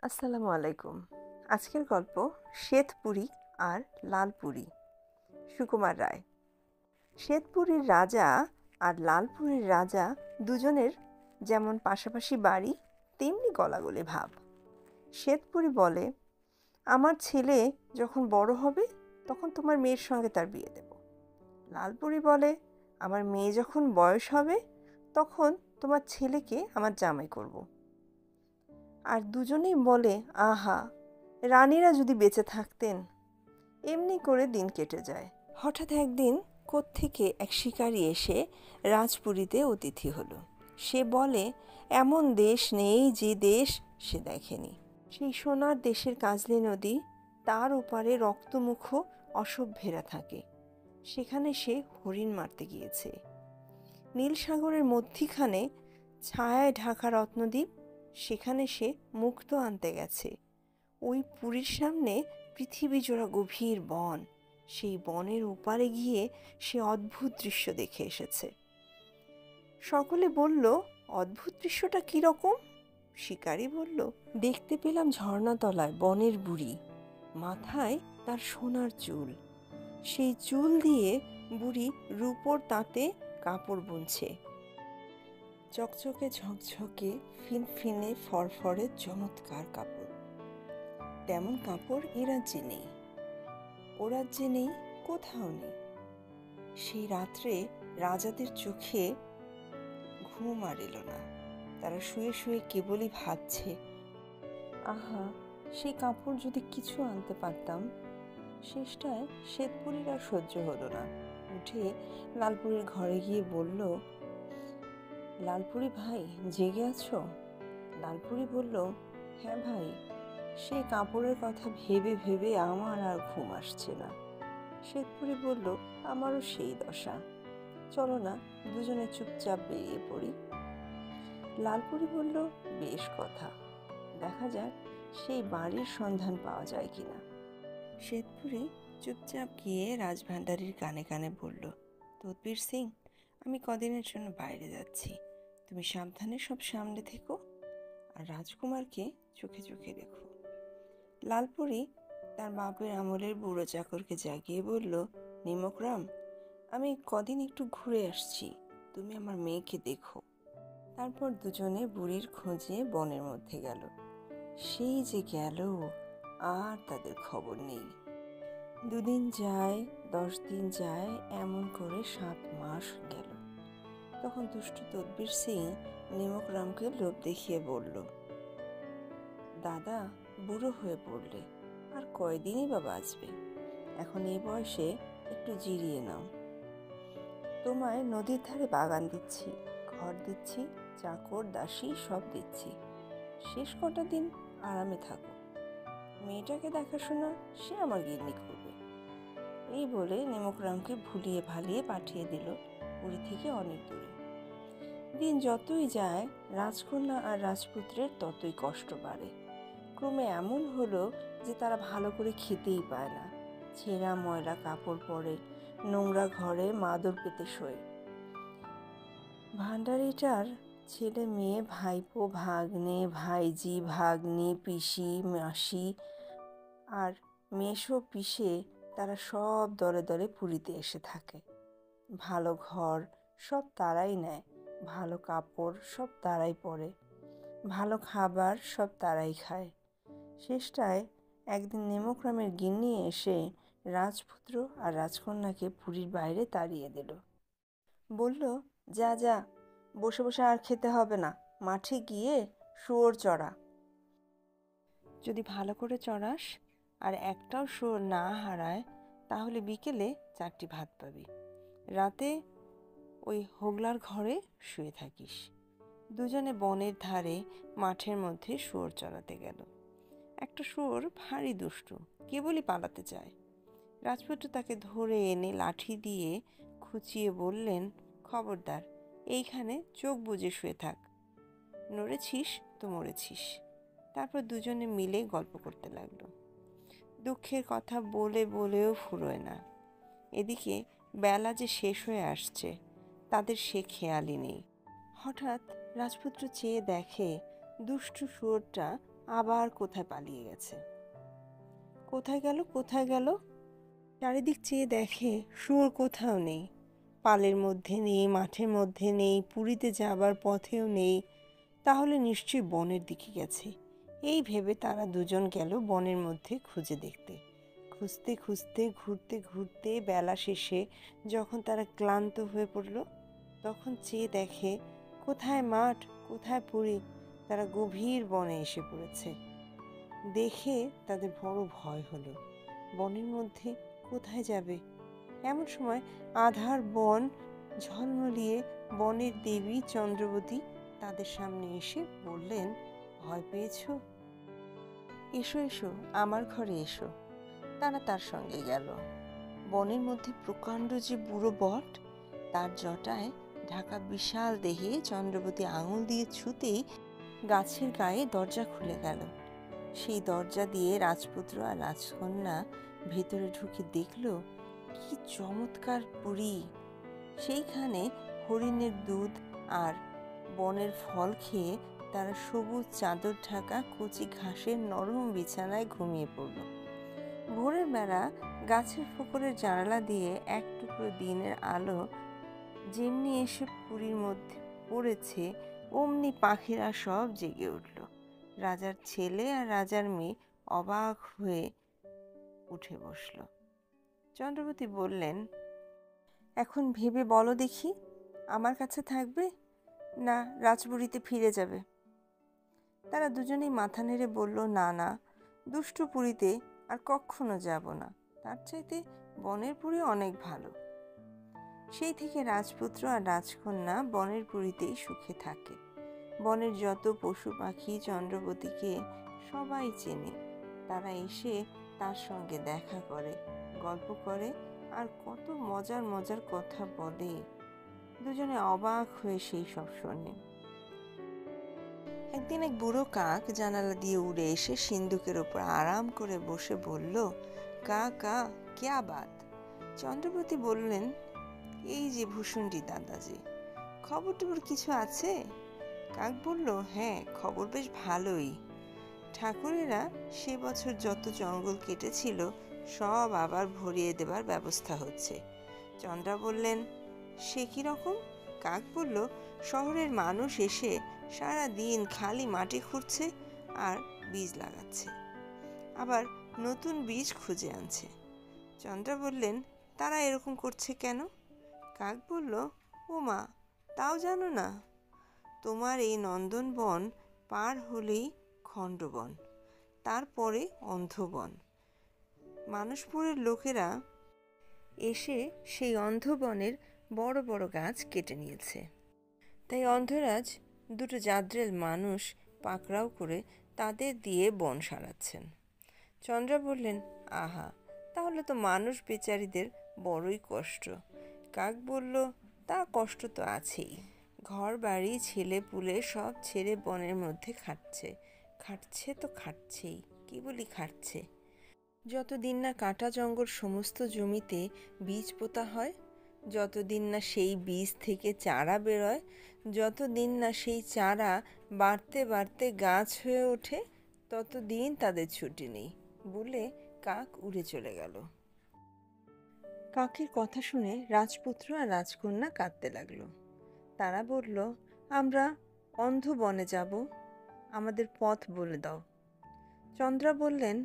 আসসালামু আলাইকুম। আজকের গল্প শ্বেতপুরী আর লালপুরী। সুকুমার রায়। শ্বেতপুরীর রাজা আর লালপুরীর রাজা দুজনের যেমন পাশাপাশি বাড়ি, তেমনি গলাগলি ভাব। শ্বেতপুরী বলে, আমার ছেলে যখন বড় হবে তখন তোমার মেয়ের সঙ্গে তার বিয়ে দেব। লালপুরী বলে, আমার মেয়ে যখন বয়স হবে তখন তোমার ছেলেকে আমার জামাই করব। আর দুজনেই বলে, আহা, রানীরা যদি বেঁচে থাকতেন। এমনি করে দিন কেটে যায়। হঠাৎ একদিন কোত্থেকে এক শিকারী এসে রাজপুরীতে অতিথি হলো। সে বলে, এমন দেশ নেই যে দেশ সে দেখেনি। সেই সোনার দেশের কাজলি নদী, তার ওপারে রক্তমুখ অসভ্যেরা থাকে। সেখানে সে হরিণ মারতে গিয়েছে। নীল সাগরের মধ্যিখানে ছায়ায় ঢাকা রত্নদ্বীপ, সেখানে সে মুক্ত আনতে গেছে। ওই পুরীর সামনে পৃথিবী জোড়া গভীর বন, সেই বনের ওপারে গিয়ে সে অদ্ভুত দৃশ্য দেখে এসেছে। সকলে বলল, অদ্ভুত দৃশ্যটা কীরকম? শিকারী বলল, দেখতে পেলাম ঝর্ণাতলায় বনের বুড়ি, মাথায় তার সোনার চুল। সেই চুল দিয়ে বুড়ি রূপোর তাঁতে কাপড় বুনছে। চকচকে ঝকঝকে ফিনফিনে ফরফরে চমৎকার কাপড়। তেমন কাপড় এ রাজ্যে নেই, ও রাজ্যে নেই, কোথাও নেই। সেই রাত্রে রাজাদের চোখে ঘুম আর এলো না। তারা শুয়ে শুয়ে কেবলই ভাবছে, আহা, সেই কাপড় যদি কিছু আনতে পারতাম। শেষটায় শ্বেতপুরীর আর সহ্য হলো না। উঠে লালপুরীর ঘরে গিয়ে বলল, লালপুরী ভাই, জেগে আছো? লালপুরী বলল, হ্যাঁ ভাই, সেই কাপড়ের কথা ভেবে ভেবে আমার আর ঘুম আসছে না। শ্বেতপুরী বলল, আমারও সেই দশা, চলো না দুজনে চুপচাপ বেরিয়ে পড়ি। লালপুরী বলল, বেশ কথা, দেখা যাক সেই বাড়ির সন্ধান পাওয়া যায় কিনা। শ্বেতপুরী চুপচাপ গিয়ে রাজভাণ্ডারীর কানে কানে বলল, তদ্বীর সিং, আমি কদিনের জন্য বাইরে যাচ্ছি, তুমি সাবধানে সব সামলে থেকো আর রাজকুমারকে চোখে চোখে রেখো। লালপুরী তার বাপের আমলের বুড়ো চাকরকে জাগিয়ে বলল, নিমকরাম, আমি কদিন একটু ঘুরে আসছি, তুমি আমার মেয়েকে দেখো। তারপর দুজনে বুড়ির খোঁজে বনের মধ্যে গেল। সেই যে গেল, আর তাদের খবর নেই। 2 দিন যায়, 10 দিন যায়, এমন করে 7 মাস গেল। তখন দুষ্ট তদ্বীর সিং নিমকরামকে লোভ দেখিয়ে বলল, দাদা, বুড়ো হয়ে পড়লে, আর কয়দিনই বা বাঁচবে? এখন এই বয়সে একটু জিরিয়ে নাও। তোমায় নদীর ধারে বাগান দিচ্ছি, ঘর দিচ্ছি, চাকর দাসী সব দিচ্ছি। শেষ কটা দিন আরামে থাকো। মেয়েটাকে দেখাশোনা সে আমার গিন্নি করবে। এই বলে নিমকরামকে ভুলিয়ে ভালিয়ে পাঠিয়ে দিল পুরী থেকে অনেক দূরে। দিন যতই যায়, রাজকন্যা আর রাজপুত্রের ততই কষ্ট বাড়ে। ক্রমে এমন হলো যে তারা ভালো করে খেতেই পায় না। ছেঁড়া ময়লা কাপড় পরে, নোংরা ঘরে মাদুর পেতে শোয়। ভাণ্ডারিটার ছেলে মেয়ে, ভাইপো ভাগ্নে, ভাইজি ভাগ্নি, পিসি মাসি আর মেসো পিসে, তারা সব দলে দলে পুরীতে এসে থাকে। ভালো ঘর সব তারাই নেয়, ভালো কাপড় সব তারাই পরে, ভালো খাবার সব তারাই খায়। শেষটায় একদিন নিমকরামের গিন্নি এসে রাজপুত্র আর রাজকন্যাকে পুরীর বাইরে তাড়িয়ে দিল। বলল, যা যা, বসে বসে আর খেতে হবে না, মাঠে গিয়ে শুয়োর চড়া। যদি ভালো করে চড়াস আর একটাও শুয়োর না হারায়, তাহলে বিকেলে 4টি ভাত পাবি। রাতে ওই হোগলার ঘরে শুয়ে থাকিস। দুজনে বনের ধারে মাঠের মধ্যে শুয়োর চড়াতে গেল। একটা শুয়োর ভারী দুষ্টু, কেবলই পালাতে চায়। রাজপুত্র তাকে ধরে এনে লাঠি দিয়ে খুঁচিয়ে বললেন, খবরদার, এইখানে চোখ বুজে শুয়ে থাক, নড়েছিস তো মরেছিস। তারপর দুজনে মিলে গল্প করতে লাগলো। দুঃখের কথা বলে বলেও ফুরোয় না। এদিকে বেলা যে শেষ হয়ে আসছে, তাদের সে খেয়ালই নেই। হঠাৎ রাজপুত্র চেয়ে দেখে দুষ্টু শুয়োরটা আবার কোথায় পালিয়ে গেছে। কোথায় গেল, কোথায় গেল? চারিদিক চেয়ে দেখে শুয়োর কোথাও নেই, পালের মধ্যে নেই, মাঠের মধ্যে নেই, পুরীতে যাবার পথেও নেই। তাহলে নিশ্চয়ই বনের দিকে গেছে। এই ভেবে তারা দুজন গেল বনের মধ্যে খুঁজে দেখতে। খুঁজতে খুঁজতে ঘুরতে ঘুরতে বেলা শেষে যখন তারা ক্লান্ত হয়ে পড়ল, তখন চেয়ে দেখে কোথায় মাঠ, কোথায় পুরী। তারা গভীর বনে এসে পড়েছে। দেখে তাদের বড় ভয় হলো। বনের মধ্যে কোথায় যাবে? এমন সময় আধার বন ঝলমলিয়ে বনের দেবী চন্দ্রবতী তাদের সামনে এসে বললেন, ভয় পেয়েছো? এসো এসো, আমার ঘরে এসো। তারা তার সঙ্গে গেল। বনের মধ্যে প্রকাণ্ড যে বুড়ো বট, তার জটায় ঢাকা বিশাল দেহে চন্দ্রবতী আঙুল দিয়ে ছুতেই গাছের গায়ে দরজা খুলে গেল। সেই দরজা দিয়ে রাজপুত্র আর রাজকন্যা ভেতরে ঢুকে দেখল কি চমৎকার পুরী। সেইখানে হরিণের দুধ আর বনের ফল খেয়ে তারা সবুজ চাদর ঢাকা কচি ঘাসের নরম বিছানায় ঘুমিয়ে পড়ল। ভোরের বেলা গাছের ফোকরের জানালা দিয়ে এক টুকরো দিনের আলো যেমনি এসে পুরীর মধ্যে পড়েছে, অমনি পাখিরা সব জেগে উঠল। রাজার ছেলে আর রাজার মেয়ে অবাক হয়ে উঠে বসল। চন্দ্রবতী বললেন, এখন ভেবে বলো দেখি, আমার কাছে থাকবে না রাজপুরীতে ফিরে যাবে? তারা দুজনেই মাথা নেড়ে বলল, না না, দুষ্টু পুরীতে আর কখনো যাব না। তার চাইতে বনের পুরী অনেক ভালো। সেই থেকে রাজপুত্র আর রাজকন্যা বনের পুরীতেই সুখে থাকে। বনের যত পশু পাখি চন্দ্রবতীকে সবাই চেনে। তারা এসে তার সঙ্গে দেখা করে, গল্প করে আর কত মজার মজার কথা বলে। দুজনে অবাক হয়ে সেই সব শোনে। একদিন এক বুড়ো কাক জানালা দিয়ে উড়ে এসে সিন্দুকের ওপর আরাম করে বসে বলল, কা কা ক্যা বাত? চন্দ্রবতী বললেন, এই যে ভূষণ্ডী দাদাজি, খবর টবর কিছু আছে? কাক বলল, হ্যাঁ, খবর বেশ ভালোই। ঠাকুরেরা সে বছর যত জঙ্গল কেটেছিল সব আবার ভরিয়ে দেবার ব্যবস্থা হচ্ছে। চন্দ্রা বললেন, সে কি রকম? কাক বলল, শহরের মানুষ এসে সারা দিন খালি মাটি খুঁড়ছে আর বীজ লাগাচ্ছে, আবার নতুন বীজ খুঁজে আনছে। চন্দ্রা বললেন, তারা এরকম করছে কেন? কাক বলল, ও মা, তাও জানো না? তোমার এই নন্দনবন পার হলেই খণ্ডবন, তারপরে অন্ধবন। মানুষপুরের লোকেরা এসে সেই অন্ধবনের বড় বড় গাছ কেটে নিয়েছে। তাই অন্ধরাজ দুটো জাদ্রেল মানুষ পাকড়াও করে তাদের দিয়ে বন সারাচ্ছেন। চন্দ্রা বললেন, আহা, তাহলে তো মানুষ বেচারিদের বড়ই কষ্ট। কাক বলল, তা কষ্ট তো আছেই। ঘর বাড়ি ছেলে পুলে সব ছেড়ে বনের মধ্যে খাটছে। খাটছে তো খাটছেই, কি বলি খাটছে। যতদিন না কাটা জঙ্গল সমস্ত জমিতে বীজ পোতা হয়, যতদিন না সেই বীজ থেকে চারা বেরোয়, যতদিন না সেই চারা বাড়তে বাড়তে গাছ হয়ে ওঠে, ততদিন তাদের ছুটি নেই বলে কাক উড়ে চলে গেল। কাকের কথা শুনে রাজপুত্র আর রাজকন্যা কাঁদতে লাগলো। তারা বলল, আমরা অন্ধ বনে যাব, আমাদের পথ বলে দাও। চন্দ্রা বললেন,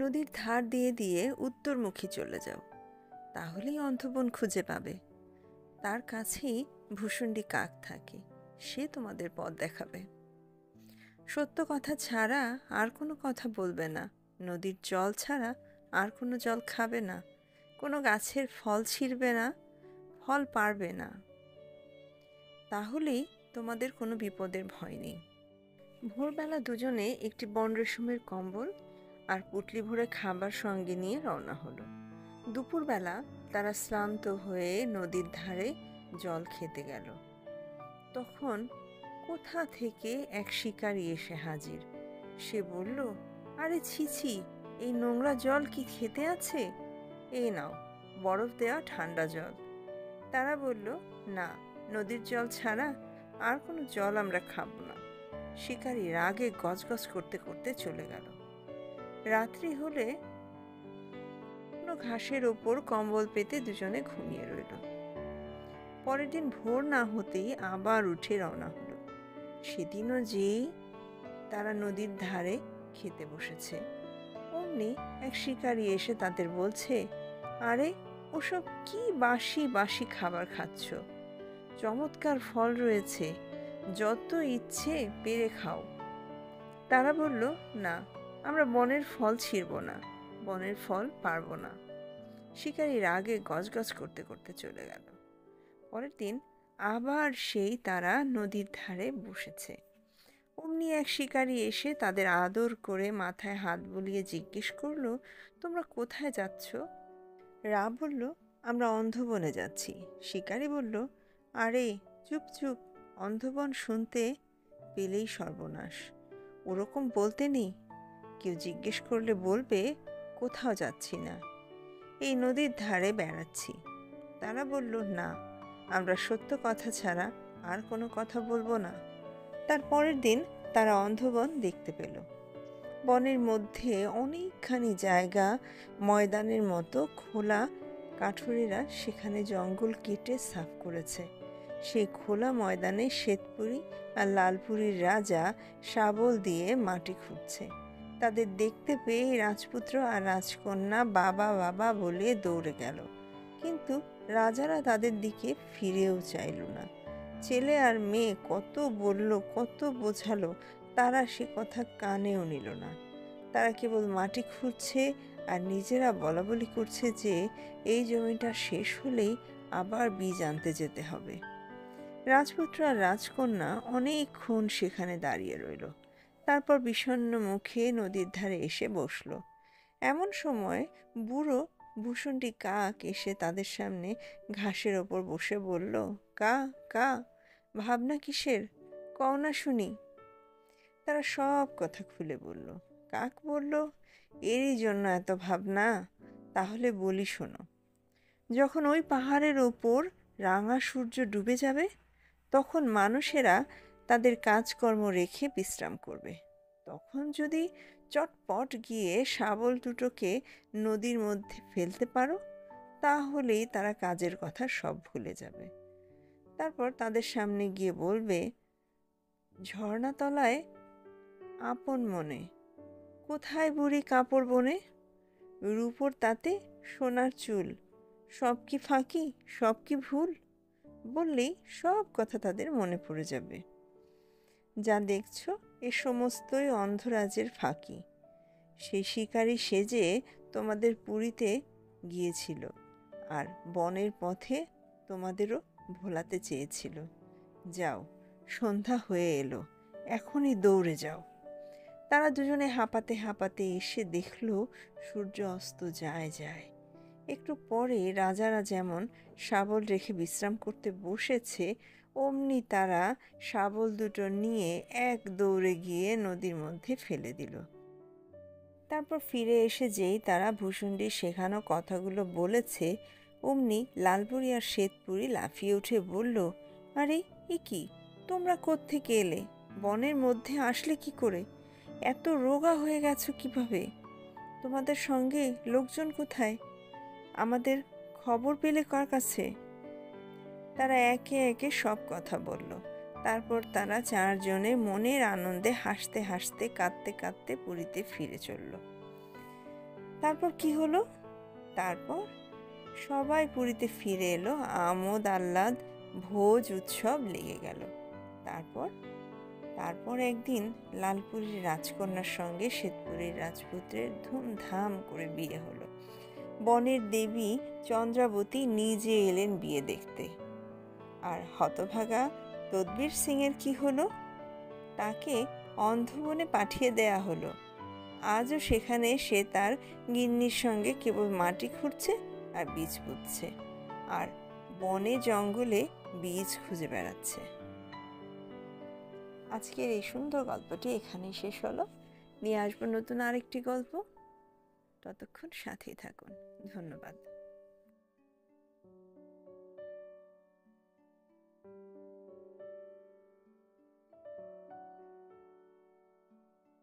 নদীর ধার দিয়ে দিয়ে উত্তরমুখী চলে যাও, তাহলেই অন্ধবন খুঁজে পাবে। তার কাছেই ভূষণ্ডী কাক থাকে, সে তোমাদের পথ দেখাবে। সত্য কথা ছাড়া আর কোনো কথা বলবে না, নদীর জল ছাড়া আর কোনো জল খাবে না, কোনো গাছের ফল ছিঁড়বে না, ফল পারবে না, তাহলেই তোমাদের কোনো বিপদের ভয় নেই। ভোরবেলা দুজনে একটি বন রেশমের কম্বল আর পুটলি ভরে খাবার সঙ্গে নিয়ে রওনা হলো। দুপুরবেলা তারা শ্রান্ত হয়ে নদীর ধারে জল খেতে গেল। তখন কোথা থেকে এক শিকারী এসে হাজির। সে বলল, আরে ছি ছি, এই নোংরা জল কি খেতে আছে? এই নাও বরফ দেওয়া ঠান্ডা জল। তারা বলল, না, নদীর জল ছাড়া আর কোনো জল আমরা খাবো না। শিকারী রাগে গজগজ করতে করতে চলে গেল। রাত্রি হলে কোনো ঘাসের ওপর কম্বল পেতে দুজনে ঘুমিয়ে রইল। পরের দিন ভোর না হতেই আবার উঠে রওনা হলো। সেদিনও যেই তারা নদীর ধারে খেতে বসেছে, অমনি এক শিকারী এসে তাদের বলছে, আরে ওসব কি বাসি বাসি খাবার খাচ্ছ? চমৎকার ফল রয়েছে, যত ইচ্ছে পেরে খাও। তারা বলল, না, আমরা বনের ফল ছিঁড়ব না, বনের ফল পারব না। শিকারী রাগে গজগজ করতে করতে চলে গেল। পরের দিন আবার সেই তারা নদীর ধারে বসেছে। অমনি এক শিকারী এসে তাদের আদর করে মাথায় হাত বুলিয়ে জিজ্ঞেস করলো, তোমরা কোথায় যাচ্ছ? রা বলল, আমরা অন্ধবনে যাচ্ছি। শিকারী বলল, আরে চুপ চুপ, অন্ধবন শুনতে পেলেই সর্বনাশ। ওরকম বলতে নেই, কেউ জিজ্ঞেস করলে বলবে কোথাও যাচ্ছি না, এই নদীর ধারে বেড়াচ্ছি। তারা বলল, না, আমরা সত্য কথা ছাড়া আর কোনো কথা বলবো না। তার পরের দিন তারা অন্ধবন দেখতে পেল। বনের মধ্যে অনেকখানি জায়গা ময়দানের মতো খোলা, কাঠুরেরা সেখানে জঙ্গল কেটে সাফ করেছে। সেই খোলা ময়দানে শ্বেতপুরী আর লালপুরীর রাজা শাবল দিয়ে মাটি খুঁড়ছে। তাদের দেখতে পেয়ে রাজপুত্র আর রাজকন্যা বাবা বাবা বলে দৌড়ে গেল, কিন্তু রাজারা তাদের দিকে ফিরেও চাইল না। ছেলে আর মেয়ে কত বলল, কত বোঝালো, তারা সে কথা কানেও নিল না। তারা কেবল মাটি খুঁড়ছে আর নিজেরা বলাবলি করছে যে এই জমিটা শেষ হলেই আবার বীজ আনতে যেতে হবে। রাজপুত্র আর রাজকন্যা অনেকক্ষণ সেখানে দাঁড়িয়ে রইল। তারপর বিষণ্ণ মুখে নদীর ধারে এসে বসল। এমন সময় বুড়ো ভূষণ্ডী কাক এসে তাদের সামনে ঘাসের ওপর বসে বলল, কা কা, ভাবনা কিসের, কও না শুনি। তারা সব কথা খুলে বলল। কাক বলল, এরই জন্য এত ভাবনা, তাহলে বলি শোনো। যখন ওই পাহাড়ের ওপর রাঙা সূর্য ডুবে যাবে, তখন মানুষেরা তাদের কাজকর্ম রেখে বিশ্রাম করবে। তখন যদি চটপট গিয়ে শাবল দুটোকে নদীর মধ্যে ফেলতে পারো, তাহলেই তারা কাজের কথা সব ভুলে যাবে। তারপর তাদের সামনে গিয়ে বলবে, ঝর্ণাতলায় আপন মনে, কোথায় বুড়ি কাপড় বনে, রূপোর তাতে সোনার চুল, সব কি ফাঁকি, সব কি ভুল। বললেই সব কথা তাদের মনে পড়ে যাবে। যা দেখছো এ সমস্তই অন্ধরাজের ফাঁকি। সে শিকারী সেজে তোমাদের পুরীতে গিয়েছিল আর বনের পথে তোমাদেরও ভোলাতে চেয়েছিল। যাও, সন্ধ্যা হয়ে এলো, এখনই দৌড়ে যাও। তারা দুজনে হাঁপাতে হাঁপাতে এসে দেখল সূর্য অস্ত যায় যায়। একটু পরে রাজারা যেমন শাবল রেখে বিশ্রাম করতে বসেছে, অমনি তারা শাবল দুটো নিয়ে এক দৌড়ে গিয়ে নদীর মধ্যে ফেলে দিল। তারপর ফিরে এসে যেই তারা ভূষণ্ডীর শেখানো কথাগুলো বলেছে, অমনি লালপুরী আর শ্বেতপুরী লাফিয়ে উঠে বলল, আরে এ কি, তোমরা কোত্থেকে এলে, বনের মধ্যে আসলে কি করে, এত রোগা হয়ে গেছো কিভাবে, তোমাদের সঙ্গে লোকজন কোথায়, আমাদের খবর পেলে কার কাছে? তারা একে একে সব কথা বলল। তারপর তারা চারজনে মনের আনন্দে হাসতে হাসতে কাঁদতে কাঁদতে পুরীতে ফিরে চলল। তারপর কি হলো? তারপর সবাই পুরীতে ফিরে এলো, আমোদ আহ্লাদ ভোজ উৎসব লেগে গেল। তারপর একদিন লালপুরীর রাজকন্যার সঙ্গে শ্বেতপুরীর রাজপুত্রের ধুমধাম করে বিয়ে হলো। বনের দেবী চন্দ্রাবতী নিজে এলেন বিয়ে দেখতে। আর হতভাগা তদ্বীর সিংয়ের কি হলো? তাকে অন্ধবনে পাঠিয়ে দেয়া হলো। আজও সেখানে সে তার গিন্নির সঙ্গে কেবল মাটি খুঁড়ছে আর বীজ পুঁতছে, আর বনে জঙ্গলে বীজ খুঁজে বেড়াচ্ছে। আজকের এই সুন্দর গল্পটি এখানেই শেষ হলো। নিয়ে আসবো নতুন আরেকটি গল্প। ততক্ষণ সাথেই থাকুন। ধন্যবাদ।